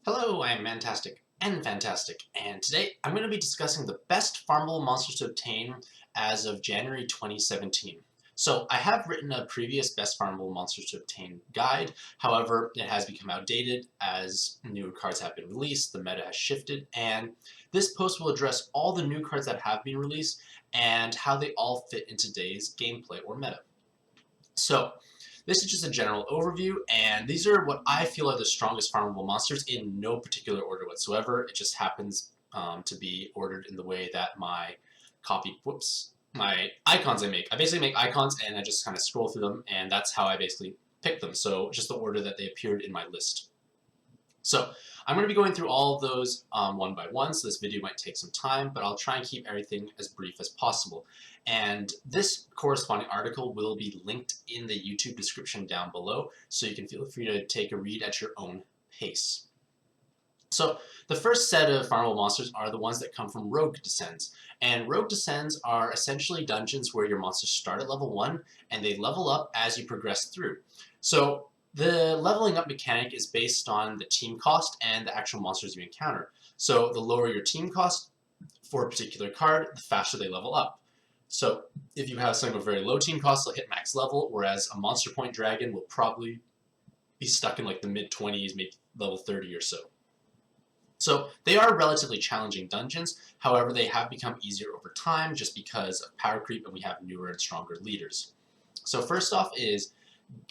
Hello, I am Mantastic and Fantastic, and today I'm going to be discussing the best farmable monsters to obtain as of January 2017. So I have written a previous best farmable monsters to obtain guide, however it has become outdated as newer cards have been released, the meta has shifted, and this post will address all the new cards that have been released and how they all fit in today's gameplay or meta. So, this is just a general overview, and these are what I feel are the strongest farmable monsters in no particular order whatsoever. It just happens to be ordered in the way that my icons I make. I basically make icons and I just kind of scroll through them, and that's how I basically pick them. So, just the order that they appeared in my list. So I'm going to be going through all of those one by one, so this video might take some time, but I'll try and keep everything as brief as possible. And this corresponding article will be linked in the YouTube description down below, so you can feel free to take a read at your own pace. So the first set of farmable monsters are the ones that come from Rogue Descends. And Rogue Descends are essentially dungeons where your monsters start at level 1 and they level up as you progress through. So the leveling up mechanic is based on the team cost and the actual monsters you encounter. So the lower your team cost for a particular card, the faster they level up. So if you have something with very low team cost, they'll hit max level, whereas a monster point dragon will probably be stuck in like the mid-20s, maybe level 30 or so. So they are relatively challenging dungeons, however they have become easier over time just because of power creep and we have newer and stronger leaders. So first off is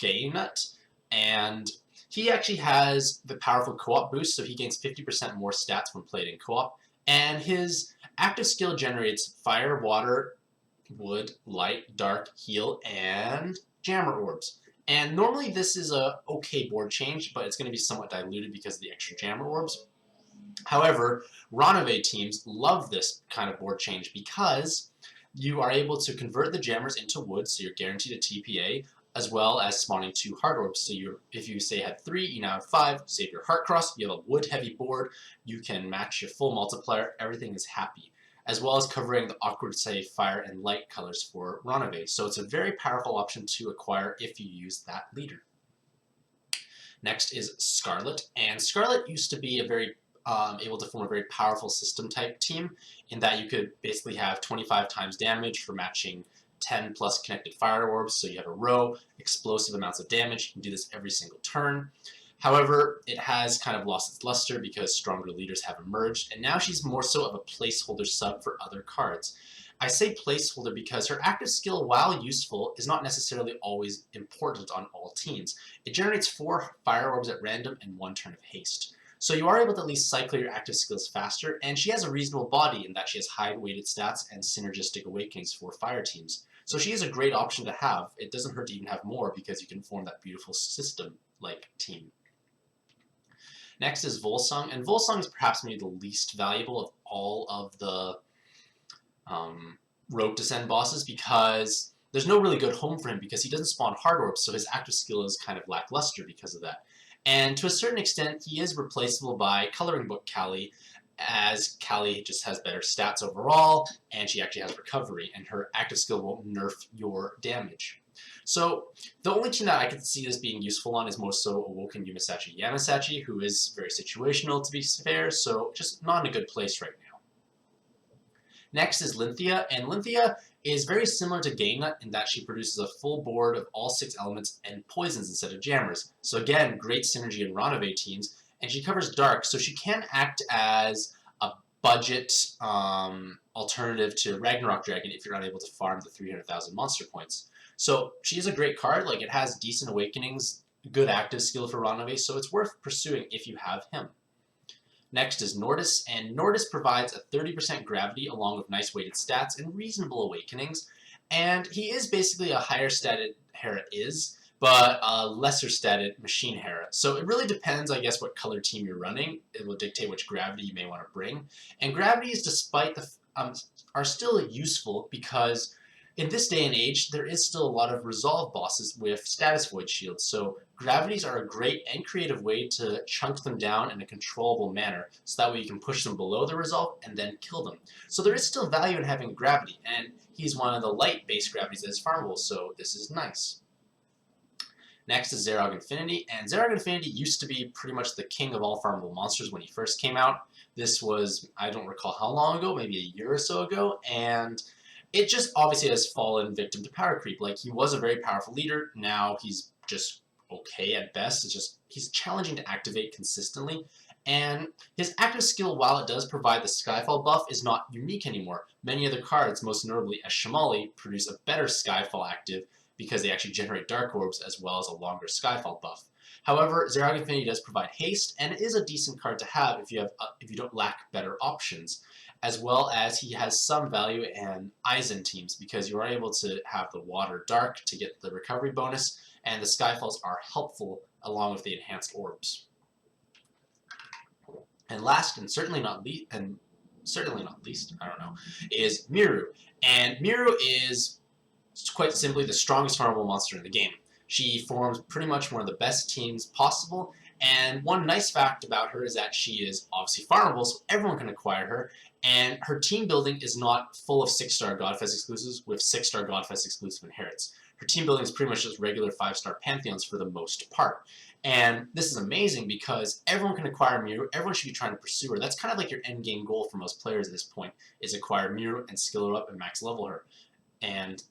Gaynut, and he actually has the powerful co-op boost, so he gains 50% more stats when played in co-op, and his active skill generates fire, water, wood, light, dark, heal, and jammer orbs. And normally this is a okay board change, but it's going to be somewhat diluted because of the extra jammer orbs. However, Ronove teams love this kind of board change because you are able to convert the jammers into wood, so you're guaranteed a TPA, as well as spawning 2 heart orbs. So if you say had 3, you now have 5. Save your heart cross, you have a wood heavy board, you can match your full multiplier, everything is happy. As well as covering the awkward, say, fire and light colors for Ronove. So it's a very powerful option to acquire if you use that leader. Next is Scarlet, and Scarlet used to be a very able to form a very powerful system type team in that you could basically have 25 times damage for matching 10 plus connected fire orbs, so you have a row, explosive amounts of damage, you can do this every single turn. However, it has kind of lost its luster because stronger leaders have emerged, and now she's more so of a placeholder sub for other cards. I say placeholder because her active skill, while useful, is not necessarily always important on all teams. It generates 4 fire orbs at random and 1 turn of haste. So you are able to at least cycle your active skills faster, and she has a reasonable body in that she has high weighted stats and synergistic awakenings for fire teams. So she is a great option to have. It doesn't hurt to even have more because you can form that beautiful system-like team. Next is Volsung, and Volsung is perhaps maybe the least valuable of all of the Rogue Descend bosses because there's no really good home for him because he doesn't spawn hard orbs, so his active skill is kind of lackluster because of that. And to a certain extent, he is replaceable by Coloring Book Callie, as Callie just has better stats overall, and she actually has recovery, and her active skill won't nerf your damage. So the only team that I could see this being useful on is more so Awoken Yumisachi Yamasachi, who is very situational to be fair, so just not in a good place right now. Next is Lynthia, and Lynthia is very similar to Gaynut in that she produces a full board of all 6 elements and poisons instead of jammers. So again, great synergy in Ronove teams, and she covers dark, so she can act as a budget alternative to Ragnarok Dragon if you're unable to farm the 300,000 monster points. So she is a great card, like it has decent awakenings, good active skill for Ronove, so it's worth pursuing if you have him. Next is Nordis, and Nordis provides a 30% gravity along with nice weighted stats and reasonable awakenings, and he is basically a higher statted Hera but a lesser statted Machine Hera. So it really depends, I guess, what color team you're running. It will dictate which gravity you may want to bring. And gravities, despite the are still useful because in this day and age, there is still a lot of resolve bosses with status void shields, so gravities are a great and creative way to chunk them down in a controllable manner, so that way you can push them below the resolve and then kill them. So there is still value in having gravity, and he's one of the light-based gravities that is farmable, so this is nice. Next is Zerog Infinity, and Zerog Infinity used to be pretty much the king of all farmable monsters when he first came out. This was, I don't recall how long ago, maybe a year or so ago, and it just obviously has fallen victim to power creep. Like, he was a very powerful leader, now he's just okay at best. It's just, he's challenging to activate consistently, and his active skill, while it does provide the Skyfall buff, is not unique anymore. Many other cards, most notably as Shamali, produce a better Skyfall active because they actually generate Dark Orbs as well as a longer Skyfall buff. However, Zerog Infinity does provide haste, and it is a decent card to have if you don't lack better options, as well as he has some value in Eisen teams because you are able to have the Water Dark to get the recovery bonus, and the Skyfalls are helpful along with the enhanced orbs. And last, and certainly not least, I don't know, is Miru. And Miru is quite simply the strongest farmable monster in the game. She forms pretty much one of the best teams possible, and one nice fact about her is that she is obviously farmable, so everyone can acquire her, and her team building is not full of 6-star Godfest exclusives with 6-star Godfest exclusive inherits. Her team building is pretty much just regular 5-star Pantheons for the most part. And this is amazing because everyone can acquire Miru, everyone should be trying to pursue her. That's kind of like your end game goal for most players at this point, is acquire Miru and skill her up and max level her. And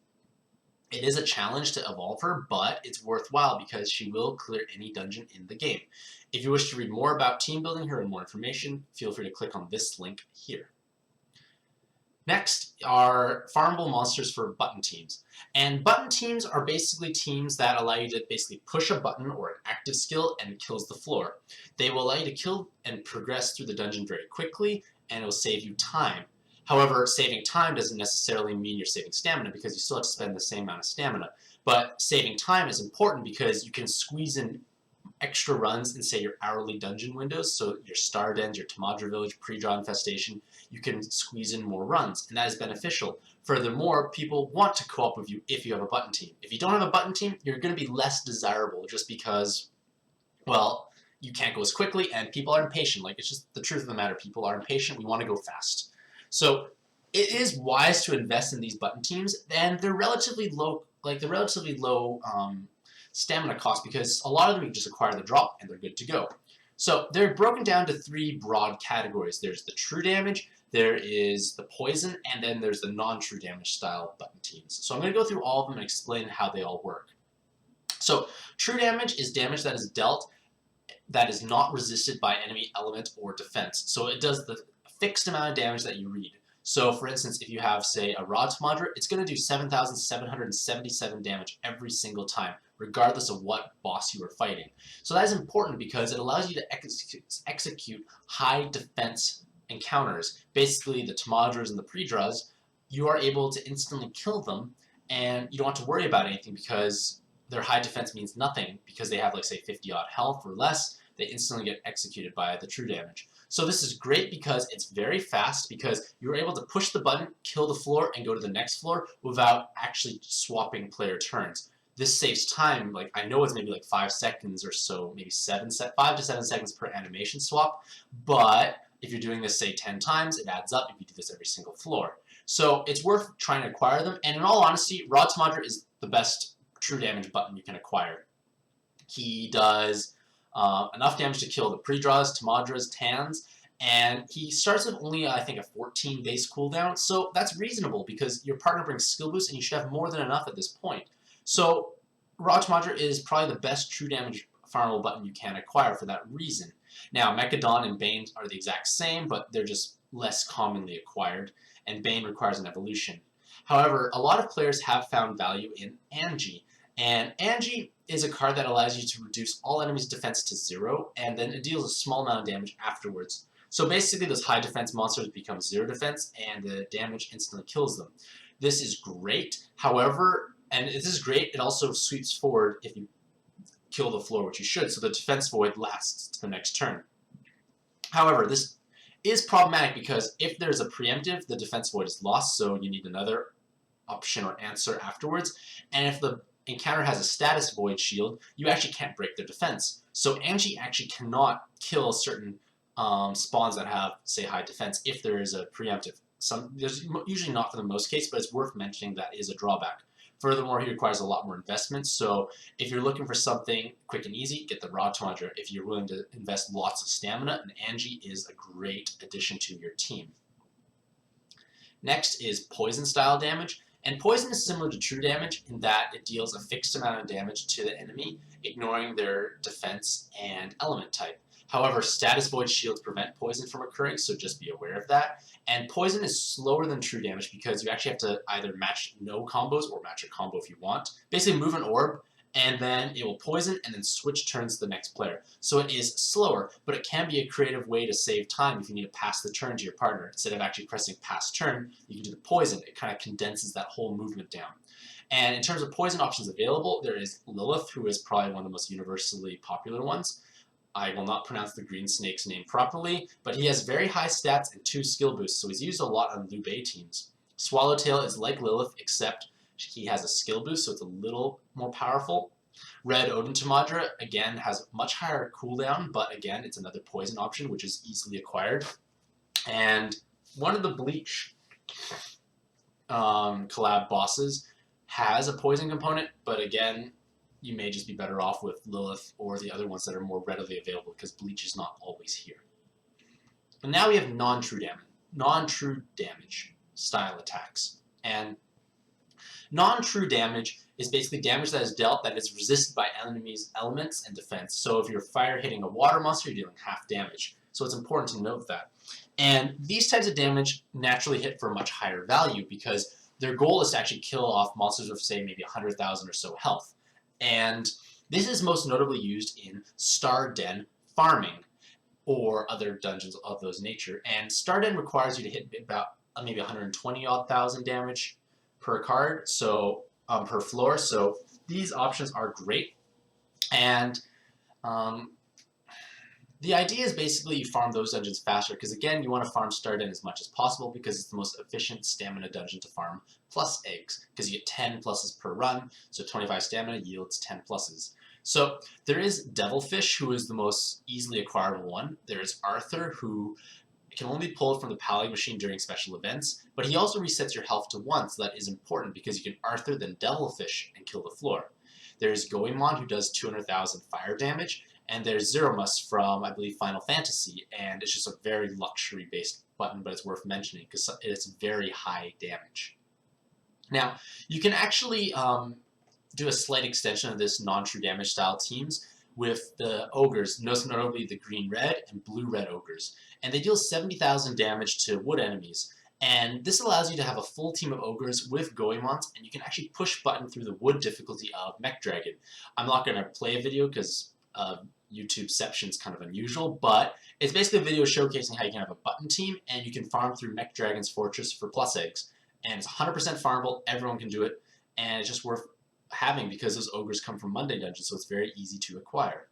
it is a challenge to evolve her, but it's worthwhile because she will clear any dungeon in the game. If you wish to read more about team building her and more information, feel free to click on this link here. Next are farmable monsters for button teams. And button teams are basically teams that allow you to basically push a button or an active skill and it kills the floor. They will allow you to kill and progress through the dungeon very quickly, and it will save you time. However, saving time doesn't necessarily mean you're saving stamina because you still have to spend the same amount of stamina. But saving time is important because you can squeeze in extra runs in, say, your hourly dungeon windows, so your Star Dens, your Tamadra Village, pre-draw infestation, you can squeeze in more runs, and that is beneficial. Furthermore, people want to co-op with you if you have a button team. If you don't have a button team, you're going to be less desirable just because, well, you can't go as quickly, and people are impatient. Like, it's just the truth of the matter. People are impatient. We want to go fast. So it is wise to invest in these button teams, and they're relatively low, stamina cost because a lot of them you just acquire the drop and they're good to go. So they're broken down to 3 broad categories. There's the true damage, there is the poison, and then there's the non-true damage style button teams. So I'm going to go through all of them and explain how they all work. So true damage is damage that is dealt that is not resisted by enemy element or defense. So it does the fixed amount of damage that you read. So for instance, if you have, say, a Rod Tamadra, it's going to do 7,777 damage every single time, regardless of what boss you are fighting. So that is important because it allows you to execute high defense encounters. Basically, the Tamadras and the pre-draws, you are able to instantly kill them, and you don't have to worry about anything because their high defense means nothing because they have, like, say, 50-odd health or less. They instantly get executed by the true damage. So this is great because it's very fast because you're able to push the button, kill the floor, and go to the next floor without actually swapping player turns. This saves time. Like, I know it's maybe like 5 seconds or so, maybe 5 to 7 seconds per animation swap, but if you're doing this, say, 10 times, it adds up if you do this every single floor. So it's worth trying to acquire them, and in all honesty, Rod Tamadra is the best true damage button you can acquire. He does enough damage to kill the pre-draws, Tamadras, Tans, and he starts with only, I think, a 14 base cooldown, so that's reasonable because your partner brings skill boost and you should have more than enough at this point. So Rod Tamadra is probably the best true damage farmable button you can acquire for that reason. Now, Mechadon and Bane are the exact same, but they're just less commonly acquired, and Bane requires an evolution. However, a lot of players have found value in Angie, and Angie is a card that allows you to reduce all enemies' defense to 0, and then it deals a small amount of damage afterwards. So basically, those high defense monsters become 0 defense, and the damage instantly kills them. This is great. However, and this is great, it also sweeps forward if you kill the floor, which you should, so the defense void lasts to the next turn. However, this is problematic because if there's a preemptive, the defense void is lost, so you need another option or answer afterwards, and if the encounter has a status void shield, you actually can't break their defense. So Angie actually cannot kill certain spawns that have, say, high defense if there is a preemptive. There's usually not for the most case, but it's worth mentioning that is a drawback. Furthermore, he requires a lot more investment, so if you're looking for something quick and easy, get the Raw Tundra. If you're willing to invest lots of stamina, an Angie is a great addition to your team. Next is poison style damage, and poison is similar to true damage in that it deals a fixed amount of damage to the enemy, ignoring their defense and element type. However, status void shields prevent poison from occurring, so just be aware of that. And poison is slower than true damage because you actually have to either match no combos or match a combo if you want. Basically move an orb, and then it will poison and then switch turns to the next player. So it is slower, but it can be a creative way to save time if you need to pass the turn to your partner. Instead of actually pressing pass turn, you can do the poison. It kind of condenses that whole movement down. And in terms of poison options available, there is Lilith, who is probably one of the most universally popular ones. I will not pronounce the green snake's name properly, but he has very high stats and 2 skill boosts, so he's used a lot on Liu Bei teams. Swallowtail is like Lilith, except he has a skill boost, so it's a little more powerful. Red Odin Tamadra, again, has much higher cooldown, but again, it's another poison option, which is easily acquired. And one of the Bleach collab bosses has a poison component, but again, you may just be better off with Lilith or the other ones that are more readily available because Bleach is not always here. But now we have non-true damage style attacks. And non-true damage is basically damage that is dealt that is resisted by enemies' elements and defense. So if you're fire hitting a water monster, you're dealing half damage. So it's important to note that. And these types of damage naturally hit for a much higher value because their goal is to actually kill off monsters with, say, maybe 100,000 or so health. And this is most notably used in Star Den farming or other dungeons of those nature. And Star Den requires you to hit about maybe 120,000 damage per card, so per floor. So these options are great. And the idea is basically you farm those dungeons faster because, again, you want to farm Star Den as much as possible because it's the most efficient stamina dungeon to farm, plus eggs, because you get 10 pluses per run, so 25 stamina yields 10 pluses. So there is Devilfish, who is the most easily acquirable one. There's Arthur, who can only pull from the Pally machine during special events, but he also resets your health to 1, so that is important because you can Arthur then Devilfish and kill the floor. There's Goemon, who does 200,000 fire damage, and there's Zeromus from, I believe, Final Fantasy, and it's just a very luxury-based button, but it's worth mentioning because it's very high damage. Now, you can actually do a slight extension of this non-true damage style teams with the ogres, most notably the green-red and blue-red ogres, and they deal 70,000 damage to wood enemies. And this allows you to have a full team of ogres with Goemons, and you can actually push button through the wood difficulty of Mech Dragon. I'm not going to play a video because YouTubeception is kind of unusual, but it's basically a video showcasing how you can have a button team and you can farm through Mech Dragon's Fortress for plus eggs. And it's 100% farmable, everyone can do it, and it's just worth having because those ogres come from Monday dungeons, so it's very easy to acquire.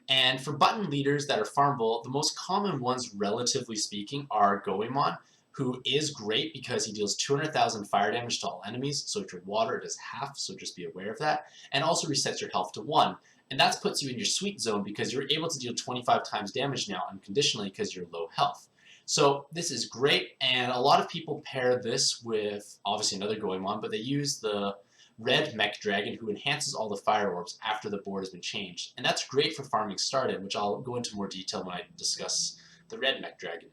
And for button leaders that are farmable, the most common ones, relatively speaking, are Goemon, who is great because he deals 200,000 fire damage to all enemies, so if you're water, it is half, so just be aware of that, and also resets your health to 1. And that puts you in your sweet zone because you're able to deal 25 times damage now unconditionally because you're low health. So this is great, and a lot of people pair this with, obviously, another Goemon, but they use the red Mech Dragon, who enhances all the fire orbs after the board has been changed. And that's great for farming Star Den, which I'll go into more detail when I discuss the red Mech Dragon.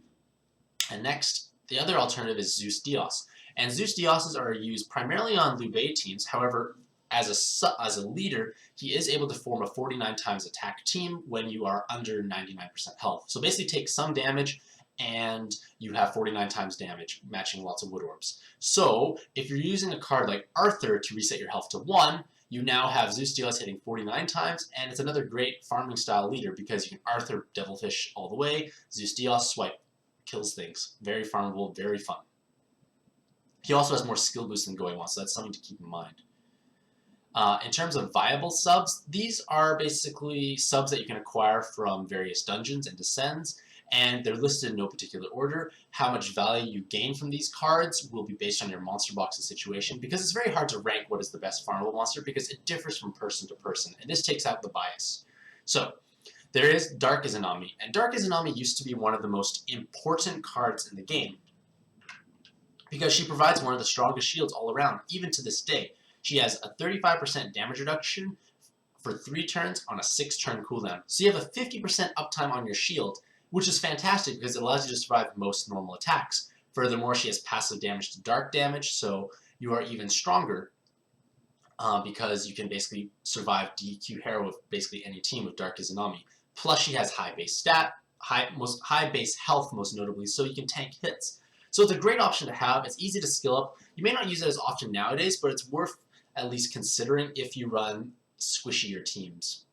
And next, the other alternative is Zeus Dios. And Zeus Dioses are used primarily on Liu Bei teams. However, as a leader, he is able to form a 49 times attack team when you are under 99% health. So basically take some damage and you have 49 times damage, matching lots of wood orbs. So if you're using a card like Arthur to reset your health to 1, you now have Zeus Dios hitting 49 times, and it's another great farming style leader because you can Arthur Devilfish all the way, Zeus Dios swipe, kills things. Very farmable, very fun. He also has more skill boost than Goemon, so that's something to keep in mind. In terms of viable subs, these are basically subs that you can acquire from various dungeons and descends, and they're listed in no particular order. How much value you gain from these cards will be based on your monster box's situation, because it's very hard to rank what is the best farmable monster because it differs from person to person, and this takes out the bias. So, there is Dark Izanami, and Dark Izanami used to be one of the most important cards in the game because she provides one of the strongest shields all around, even to this day. She has a 35% damage reduction for 3 turns on a 6-turn cooldown. So you have a 50% uptime on your shield, which is fantastic because it allows you to survive most normal attacks. Furthermore, she has passive damage to dark damage, so you are even stronger because you can basically survive DQ Hero with basically any team with Dark Izanami. Plus, she has high base high base health, most notably, so you can tank hits. So it's a great option to have. It's easy to skill up. You may not use it as often nowadays, but it's worth at least considering if you run squishier teams.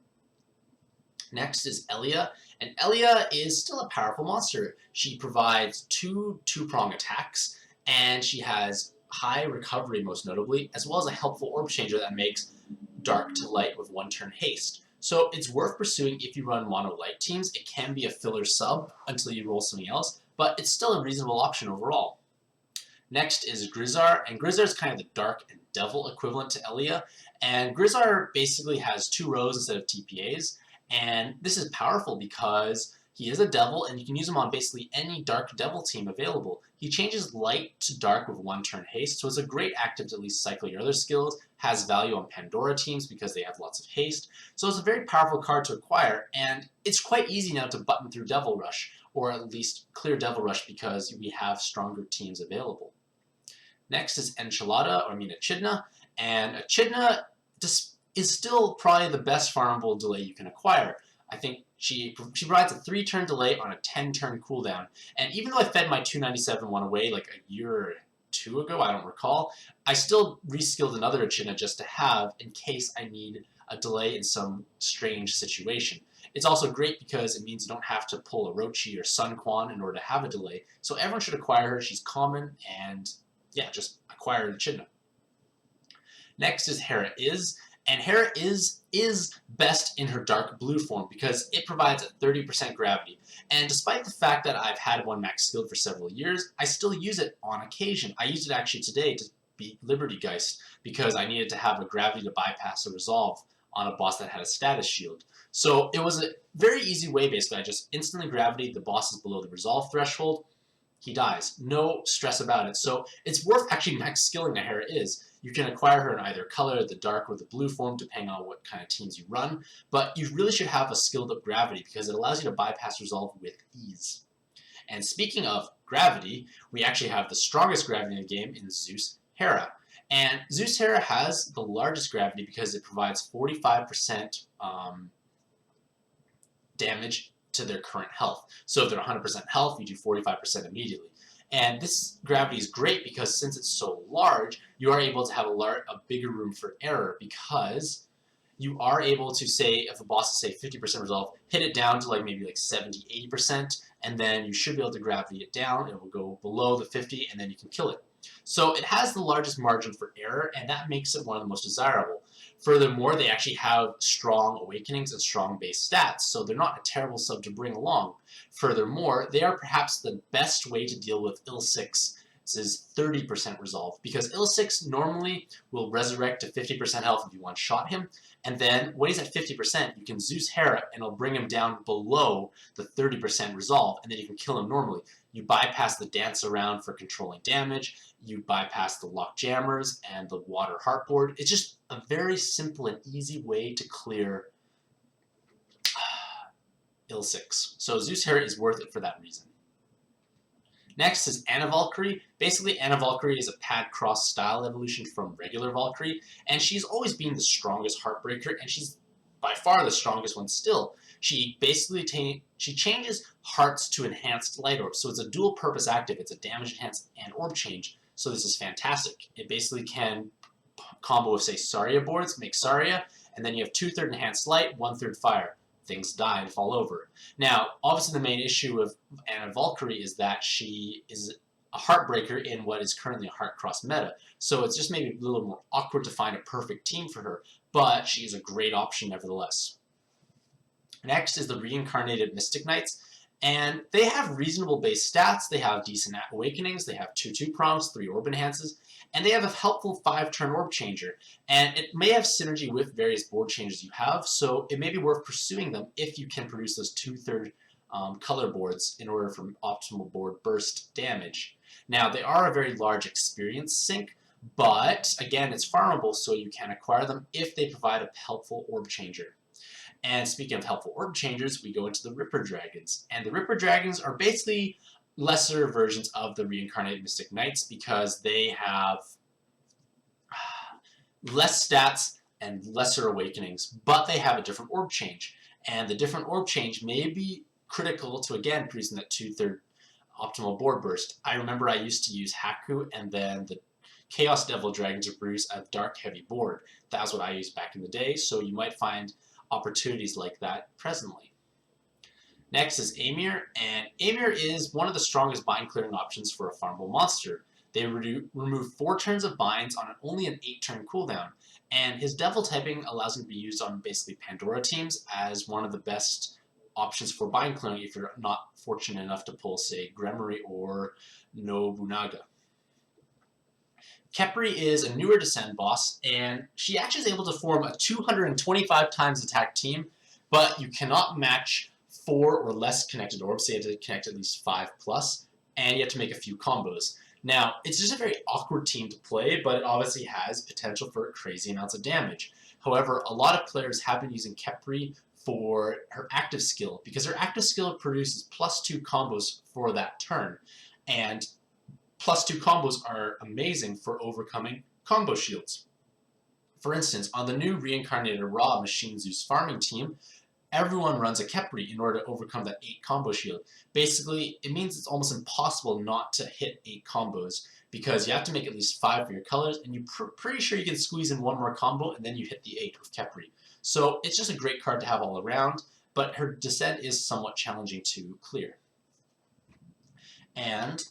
Next is Elia, and Elia is still a powerful monster. She provides two-prong attacks, and she has high recovery, most notably, as well as a helpful orb changer that makes dark to light with 1-turn haste. So it's worth pursuing if you run mono light teams. It can be a filler sub until you roll something else, but it's still a reasonable option overall. Next is Grizzar, and Grizzar is kind of the dark and devil equivalent to Elia, and Grizzar basically has 2 rows instead of TPAs, and this is powerful because he is a devil and you can use him on basically any dark devil team available. He changes light to dark with 1-turn haste, so it's a great active to at least cycle your other skills, has value on Pandora teams because they have lots of haste, so it's a very powerful card to acquire, and it's quite easy now to button through Devil Rush, or at least clear Devil Rush because we have stronger teams available. Next is Echidna, and Echidna is still probably the best farmable delay you can acquire. I think she provides a 3-turn delay on a 10-turn cooldown, and even though I fed my 297 one away like a year or 2 ago, I don't recall, I still reskilled another Echidna just to have in case I need a delay in some strange situation. It's also great because it means you don't have to pull a Orochi or Sun Quan in order to have a delay, so everyone should acquire her. She's common, and yeah, just acquire an Echidna. Next is Hera Is, and Hera Is best in her dark blue form because it provides a 30% gravity. And despite the fact that I've had one max skilled for several years, I still use it on occasion. I used it actually today to beat Liberty Geist because I needed to have a gravity to bypass a resolve on a boss that had a status shield. So it was a very easy way, basically. I just instantly gravity, the boss is below the resolve threshold, he dies. No stress about it. So it's worth actually max skilling a Hera Is. You can acquire her in either color, the dark or the blue form, depending on what kind of teams you run. But you really should have a skilled up gravity because it allows you to bypass resolve with ease. And speaking of gravity, we actually have the strongest gravity in the game in Zeus Hera. And Zeus Hera has the largest gravity because it provides 45% damage to their current health. So if they're 100% health, you do 45% immediately. And this gravity is great because since it's so large, you are able to have a bigger room for error because you are able to say, if a boss is say 50% resolve, hit it down to maybe 70, 80%, and then you should be able to gravity it down. It will go below the 50, and then you can kill it. So it has the largest margin for error, and that makes it one of the most desirable. Furthermore, they actually have strong awakenings and strong base stats, so they're not a terrible sub to bring along. Furthermore, they are perhaps the best way to deal with Il-6's 30% resolve, because Il-6 normally will resurrect to 50% health if you one-shot him, and then when he's at 50%, you can Zeus Hera, and it'll bring him down below the 30% resolve, and then you can kill him normally. You bypass the dance around for controlling damage, you bypass the lock jammers and the water heartboard. It's just a very simple and easy way to clear Il-6. So Zeus Hera is worth it for that reason. Next is Anna Valkyrie. Basically, Anna Valkyrie is a pad cross style evolution from regular Valkyrie, and she's always been the strongest Heartbreaker, and she's by far the strongest one still. She basically she changes hearts to enhanced light orbs, so it's a dual purpose active. It's a damage enhance and orb change, so this is fantastic. It basically can combo with, say, Saria boards, make Saria, and then you have 2/3 enhanced light, 1/3 fire. Things die and fall over. Now, obviously the main issue of Anna Valkyrie is that she is a Heartbreaker in what is currently a Heart Cross meta, so it's just maybe a little more awkward to find a perfect team for her, but she is a great option nevertheless. Next is the Reincarnated Mystic Knights, and they have reasonable base stats. They have decent awakenings, they have 2/2 prongs, 3 orb enhances, and they have a helpful 5-turn orb changer. And it may have synergy with various board changes you have, so it may be worth pursuing them if you can produce those 2/3 color boards in order for optimal board burst damage. Now, they are a very large experience sink, But again, it's farmable, so you can acquire them if they provide a helpful orb changer. And speaking of helpful orb changers, we go into the Ripper Dragons. And the Ripper Dragons are basically lesser versions of the Reincarnated Mystic Knights because they have less stats and lesser awakenings, but they have a different orb change. And the different orb change may be critical to, again, producing that 2/3 optimal board burst. I remember I used to use Haku and then the Chaos Devil Dragon to produce a dark heavy board. That was what I used back in the day, so you might find opportunities like that presently. Next is Amir, and Amir is one of the strongest bind clearing options for a farmable monster. They remove 4 turns of binds on only an 8-turn cooldown, and his devil typing allows him to be used on basically Pandora teams as one of the best options for bind clearing if you're not fortunate enough to pull, say, Gremory or Nobunaga. Khepri is a newer Descend boss, and she actually is able to form a 225 times attack team, but you cannot match 4 or less connected orbs, so you have to connect at least 5 plus, and you have to make a few combos. Now, it's just a very awkward team to play, but it obviously has potential for crazy amounts of damage. However, a lot of players have been using Khepri for her active skill, because her active skill produces +2 combos for that turn, and +2 combos are amazing for overcoming combo shields. For instance, on the new Reincarnated Raw Machine Zeus farming team, everyone runs a Khepri in order to overcome that 8 combo shield. Basically, it means it's almost impossible not to hit 8 combos because you have to make at least 5 for your colors, and you're pretty sure you can squeeze in 1 more combo and then you hit the 8 with Khepri. So it's just a great card to have all around, but her Descent is somewhat challenging to clear. And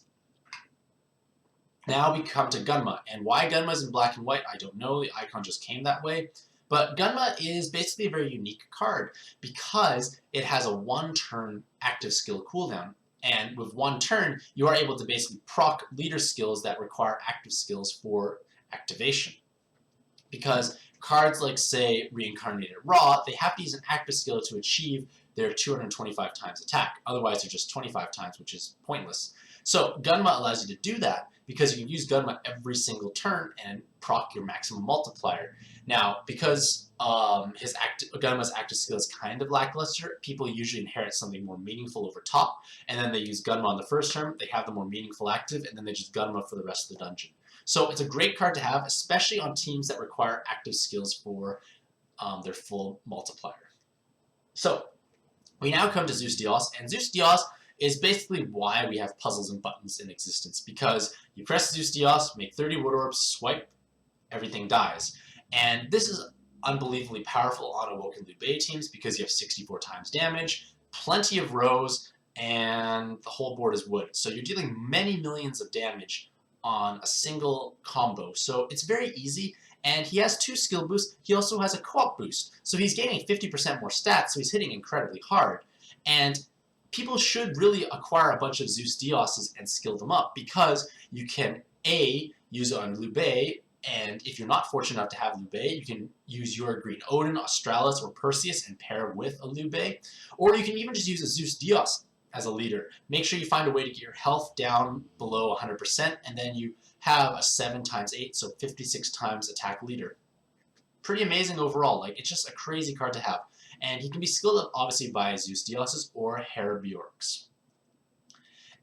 now we come to Gunma, and why Gunma is in black and white, I don't know. The icon just came that way. But Gunma is basically a very unique card because it has a 1-turn active skill cooldown. And with 1 turn, you are able to basically proc leader skills that require active skills for activation. Because cards like, say, Reincarnated Raw, they have to use an active skill to achieve their 225 times attack. Otherwise, they're just 25 times, which is pointless. So Gunma allows you to do that because you can use Gunma every single turn and proc your maximum multiplier. Now, because Gunma's active skill is kind of lackluster, people usually inherit something more meaningful over top, and then they use Gunma on the first turn, they have the more meaningful active, and then they just Gunma for the rest of the dungeon. So it's a great card to have, especially on teams that require active skills for their full multiplier. So we now come to Zeus Dios, and Zeus Dios is basically why we have puzzles and buttons in existence, because you press Zeus Dios, make 30 wood orbs, swipe, everything dies. And this is unbelievably powerful on Awoken Liu Bei teams because you have 64 times damage, plenty of rows, and the whole board is wood. So you're dealing many millions of damage on a single combo. So it's very easy, and he has 2 skill boosts. He also has a co-op boost. So he's gaining 50% more stats, so he's hitting incredibly hard. And people should really acquire a bunch of Zeus Dioses and skill them up because you can A, use it on Liu Bei, and if you're not fortunate enough to have Liu Bei, you can use your Green Odin, Australis, or Perseus and pair with a Liu Bei. Or you can even just use a Zeus Dios as a leader. Make sure you find a way to get your health down below 100%, and then you have a 7 times 8, so 56 times attack leader. Pretty amazing overall. Like, it's just a crazy card to have. And he can be skilled up, obviously, by Zeus Dioses or Hera Bjorks.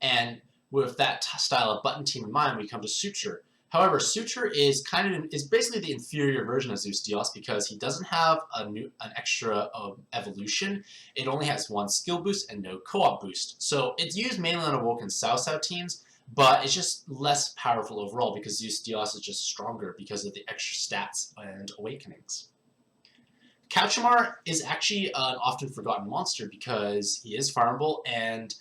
And with that style of button team in mind, we come to Suture. However, Suture is basically the inferior version of Zeus Dios because he doesn't have an extra evolution. It only has 1 skill boost and no co-op boost. So it's used mainly on Awoken Sao teams, but it's just less powerful overall because Zeus Dios is just stronger because of the extra stats and awakenings. Couchamar is actually an often forgotten monster because he is farmable, and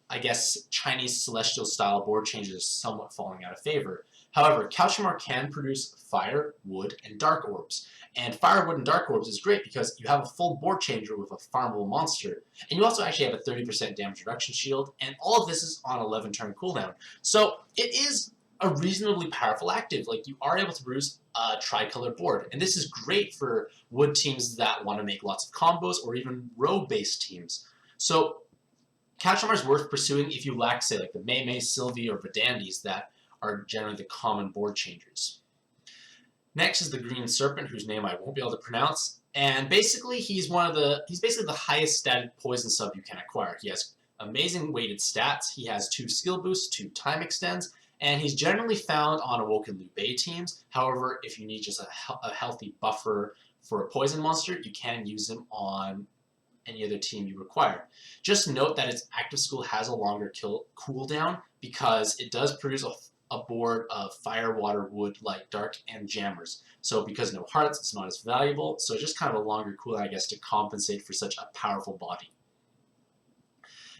I guess Chinese celestial style board changes are somewhat falling out of favor. However, Couchamar can produce fire, wood, and dark orbs. And fire, wood, and dark orbs is great because you have a full board changer with a farmable monster. And you also actually have a 30% damage reduction shield, and all of this is on 11-turn cooldown. So it is a reasonably powerful active. Like, you are able to produce a tricolor board. And this is great for wood teams that want to make lots of combos or even row-based teams. So Couchamar is worth pursuing if you lack, say, like the Mei Mei, Sylvie, or Verdandis that are generally the common board changers. Next is the Green Serpent, whose name I won't be able to pronounce. And basically, he's basically the highest statted poison sub you can acquire. He has amazing weighted stats. He has 2 skill boosts, 2 time extends, and he's generally found on Awoken Liu Bei teams. However, if you need just a healthy buffer for a poison monster, you can use him on any other team you require. Just note that its active skill has a longer cooldown because it does produce a board of fire, water, wood, light, dark, and jammers. So because no hearts, it's not as valuable. So just kind of a longer cooldown, I guess, to compensate for such a powerful body.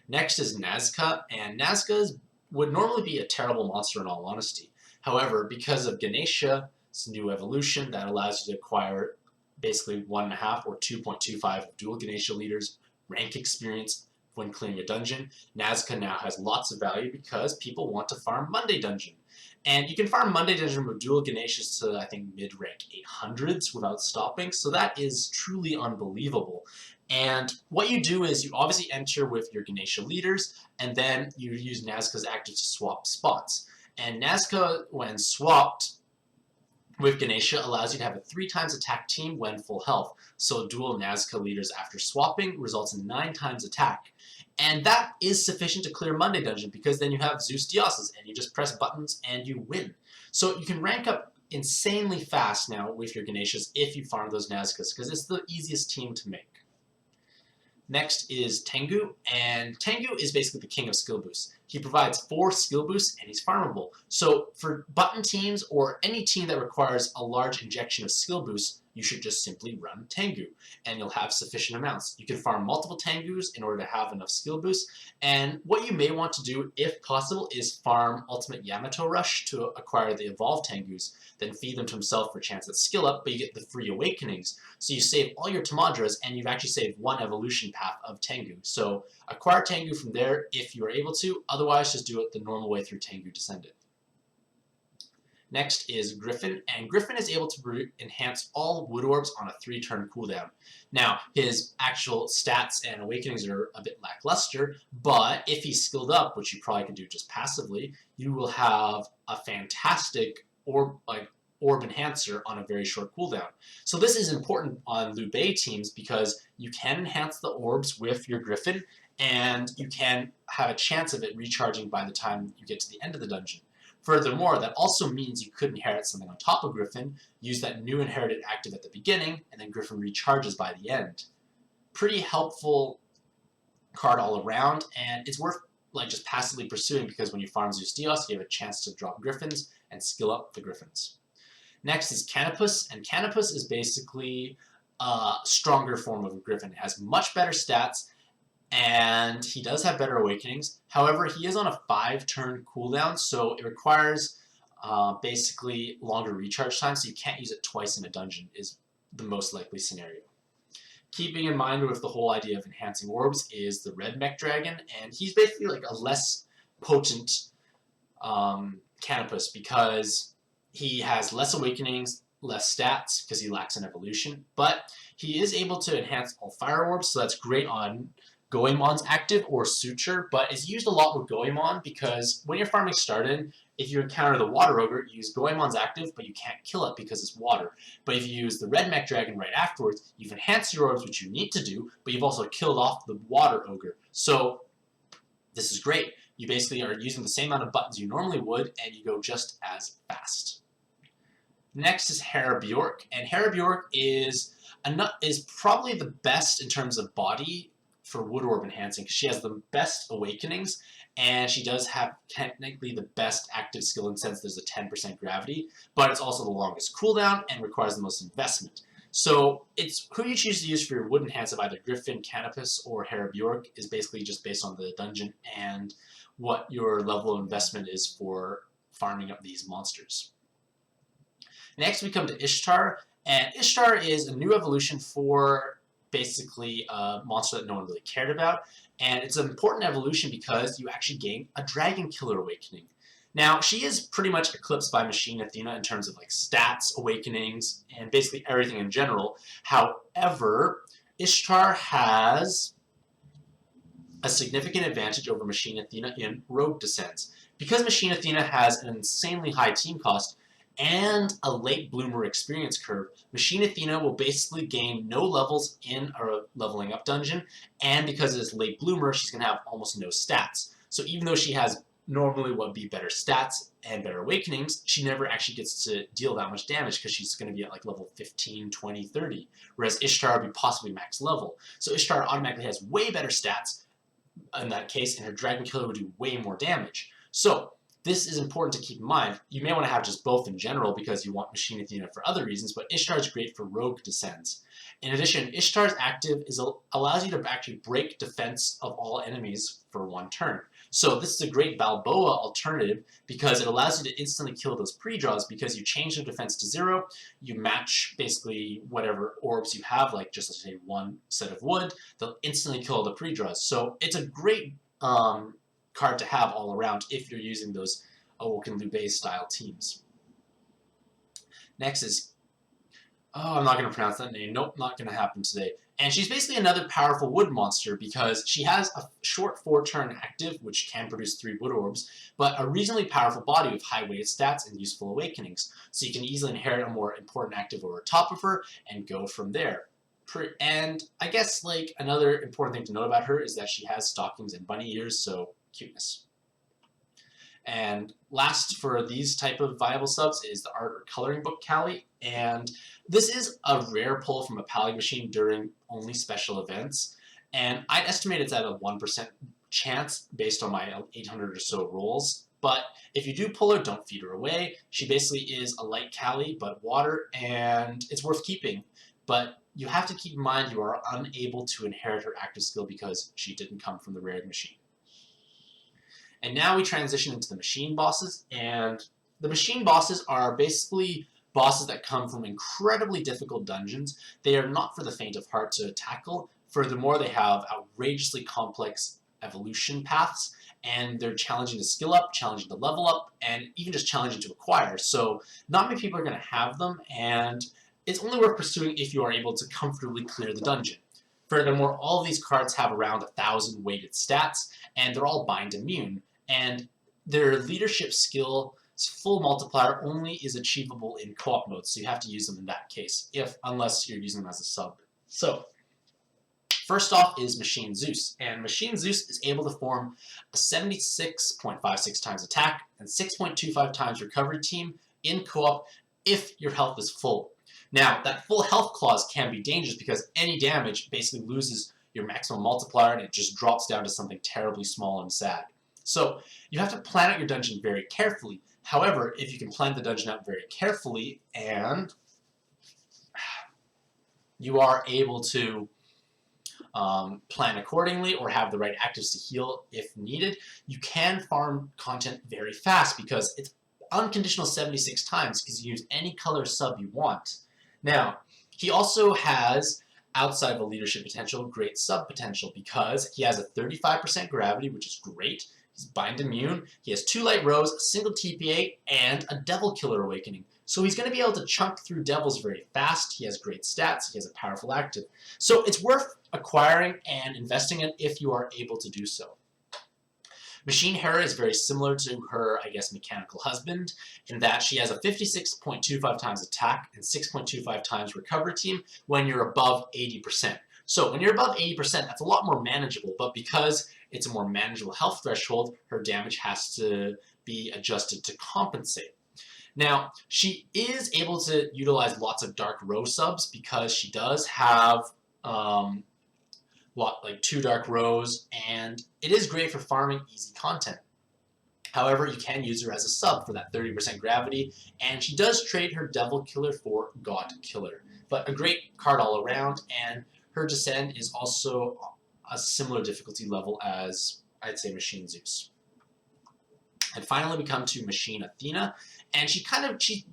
Next is Nazca, and Nazca would normally be a terrible monster in all honesty. However, because of Ganesha's new evolution that allows you to acquire basically 1.5 or 2.25 of dual Ganesha leaders, rank experience when clearing a dungeon, Nazca now has lots of value because people want to farm Monday Dungeon. And you can farm Monday Dungeon with dual Ganeshas to, I think, mid-rank 800s without stopping, so that is truly unbelievable. And what you do is you obviously enter with your Ganesha leaders, and then you use Nazca's active to swap spots. And Nazca, when swapped with Ganesha, allows you to have a 3 times attack team when full health. So dual Nazca leaders after swapping results in 9 times attack. And that is sufficient to clear Monday Dungeon because then you have Zeus Dios's and you just press buttons and you win. So you can rank up insanely fast now with your Ganeshas if you farm those Nazcas because it's the easiest team to make. Next is Tengu, and Tengu is basically the king of skill boosts. He provides 4 skill boosts, and he's farmable. So for button teams or any team that requires a large injection of skill boosts, you should just simply run Tengu, and you'll have sufficient amounts. You can farm multiple Tengus in order to have enough skill boosts, and what you may want to do, if possible, is farm Ultimate Yamato Rush to acquire the Evolved Tengus, then feed them to himself for a chance at skill up, but you get the free Awakenings. So you save all your Tamadras, and you've actually saved 1 evolution path of Tengu. So acquire Tengu from there if you are able to, otherwise just do it the normal way through Tengu Descendant. Next is Griffin, and Griffin is able to enhance all wood orbs on a 3-turn cooldown. Now, his actual stats and awakenings are a bit lackluster, but if he's skilled up, which you probably can do just passively, you will have a fantastic orb enhancer on a very short cooldown. So this is important on Liu Bei teams because you can enhance the orbs with your Griffin, and you can have a chance of it recharging by the time you get to the end of the dungeon. Furthermore, that also means you could inherit something on top of Griffin, use that new inherited active at the beginning, and then Griffin recharges by the end. Pretty helpful card all around, and it's worth just passively pursuing because when you farm Zeus Dios, you have a chance to drop Griffins and skill up the Griffins. Next is Canopus, and Canopus is basically a stronger form of a Griffin. It has much better stats, and he does have better awakenings. However, he is on a 5-turn cooldown, so it requires basically longer recharge time, so you can't use it twice in a dungeon is the most likely scenario. Keeping in mind with the whole idea of enhancing orbs is the Red Mech Dragon, and he's basically like a less potent Canopus because he has less awakenings, less stats because he lacks an evolution, but he is able to enhance all fire orbs, so that's great on Goemon's active or Suture, but it's used a lot with Goemon because when you're farming Starden, if you encounter the Water Ogre, you use Goemon's active, but you can't kill it because it's water. But if you use the Red Mech Dragon right afterwards, you've enhanced your orbs, which you need to do, but you've also killed off the Water Ogre. So this is great. You basically are using the same amount of buttons you normally would, and you go just as fast. Next is Hera Bjork, and Hera Bjork is probably the best in terms of body for wood orb enhancing because she has the best awakenings and she does have technically the best active skill in the sense there's a 10% gravity, but it's also the longest cooldown and requires the most investment. So it's who you choose to use for your wood enhance of either Griffin, Canopus, or Hera Bjork is basically just based on the dungeon and what your level of investment is for farming up these monsters. Next we come to Ishtar, and Ishtar is a new evolution for basically a monster that no one really cared about, and it's an important evolution because you actually gain a Dragon Killer Awakening. Now, she is pretty much eclipsed by Machine Athena in terms of stats, awakenings, and basically everything in general. However, Ishtar has a significant advantage over Machine Athena in Rogue Descents. Because Machine Athena has an insanely high team cost, and a late bloomer experience curve, Machine Athena will basically gain no levels in a leveling up dungeon, and because it is late bloomer, she's going to have almost no stats. So even though she has normally what would be better stats and better awakenings, she never actually gets to deal that much damage because she's going to be at like level 15, 20, 30, whereas Ishtar would be possibly max level. So Ishtar automatically has way better stats in that case, and her Dragon Killer would do way more damage. So this is important to keep in mind. You may want to have just both in general because you want Machine Athena for other reasons, but Ishtar is great for rogue descents. In addition, Ishtar's active allows you to actually break defense of all enemies for one turn. So this is a great Balboa alternative because it allows you to instantly kill those pre-draws because you change the defense to 0, you match basically whatever orbs you have, like just let's say one set of wood, they'll instantly kill the pre-draws. So it's a great card to have all around if you're using those Awoken Liu style teams. Next is, oh, I'm not going to pronounce that name. Nope, not going to happen today. And she's basically another powerful wood monster because she has a short 4-turn active, which can produce 3 wood orbs, but a reasonably powerful body with high weighted stats and useful awakenings. So you can easily inherit a more important active over top of her and go from there. And I guess like another important thing to note about her is that she has stockings and bunny ears, so cuteness. And last for these type of viable subs is the art or coloring book Callie, and this is a rare pull from a Pally machine during only special events, and I'd estimate it's at a 1% chance based on my 800 or so rolls. But if you do pull her, don't feed her away. She basically is a light Callie, but water, and it's worth keeping. But you have to keep in mind you are unable to inherit her active skill because she didn't come from the rare machine. And now we transition into the machine bosses, and the machine bosses are basically bosses that come from incredibly difficult dungeons. They are not for the faint of heart to tackle. Furthermore, they have outrageously complex evolution paths, and they're challenging to skill up, challenging to level up, and even just challenging to acquire. So not many people are going to have them, and it's only worth pursuing if you are able to comfortably clear the dungeon. Furthermore, all of these cards have around 1,000 weighted stats, and they're all bind immune, and their leadership skill full multiplier only is achievable in co-op mode, so you have to use them in that case, unless you're using them as a sub. So, first off is Machine Zeus, and Machine Zeus is able to form a 76.56 times attack and 6.25 times recovery team in co-op if your health is full. Now, that full health clause can be dangerous because any damage basically loses your maximum multiplier and it just drops down to something terribly small and sad. So you have to plan out your dungeon very carefully. However, if you can plan the dungeon out very carefully and you are able to plan accordingly or have the right actives to heal if needed, you can farm content very fast because it's unconditional 76 times because you use any color sub you want. Now, he also has, outside of a leadership potential, great sub potential because he has a 35% gravity, which is great. He's bind immune, he has 2 light rows, a single TPA, and a devil killer awakening. So he's going to be able to chunk through devils very fast. He has great stats, he has a powerful active. So it's worth acquiring and investing in if you are able to do so. Machine Hera is very similar to her, I guess, mechanical husband in that she has a 56.25 times attack and 6.25 times recovery team when you're above 80%. So when you're above 80%, that's a lot more manageable, but because it's a more manageable health threshold, her damage has to be adjusted to compensate. Now, she is able to utilize lots of Dark Row subs because she does have like 2 Dark Rows, and it is great for farming easy content. However, you can use her as a sub for that 30% gravity, and she does trade her Devil Killer for God Killer. But a great card all around, and her Descend is also a similar difficulty level as, I'd say, Machine Zeus. And finally, we come to Machine Athena, and she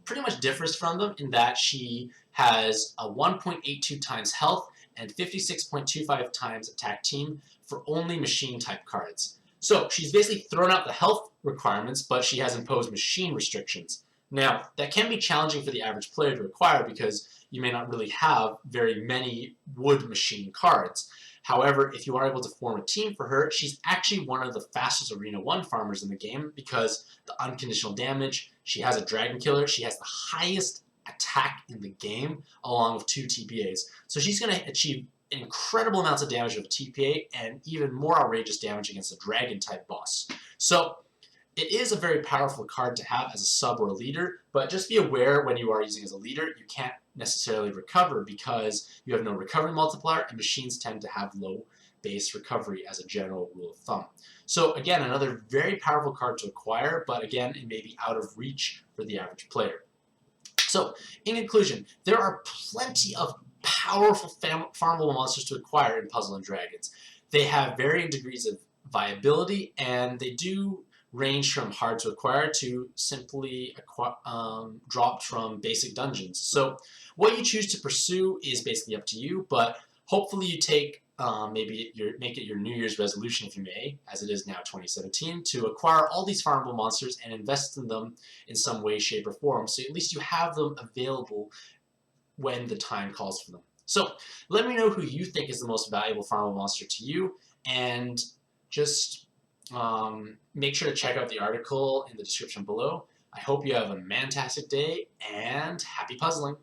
pretty much differs from them in that she has a 1.82 times health and 56.25 times attack team for only machine type cards. So she's basically thrown out the health requirements, but she has imposed machine restrictions. Now, that can be challenging for the average player to acquire because you may not really have very many wood machine cards. However, if you are able to form a team for her, she's actually one of the fastest Arena 1 farmers in the game because the unconditional damage, she has a Dragon Killer, she has the highest attack in the game along with 2 TPAs. So she's going to achieve incredible amounts of damage with a TPA and even more outrageous damage against a Dragon type boss. So it is a very powerful card to have as a sub or a leader, but just be aware when you are using as a leader, you can't necessarily recover because you have no recovery multiplier, and machines tend to have low base recovery as a general rule of thumb. So again, another very powerful card to acquire, but again, it may be out of reach for the average player. So, in conclusion, there are plenty of powerful farmable monsters to acquire in Puzzle and Dragons. They have varying degrees of viability, and they do range from hard to acquire to simply dropped from basic dungeons. So what you choose to pursue is basically up to you, but hopefully you take make it your New Year's resolution, if you may, as it is now 2017, to acquire all these farmable monsters and invest in them in some way, shape, or form, so at least you have them available when the time calls for them. So let me know who you think is the most valuable farmable monster to you, and just make sure to check out the article in the description below. I hope you have a mantastic day, and happy puzzling!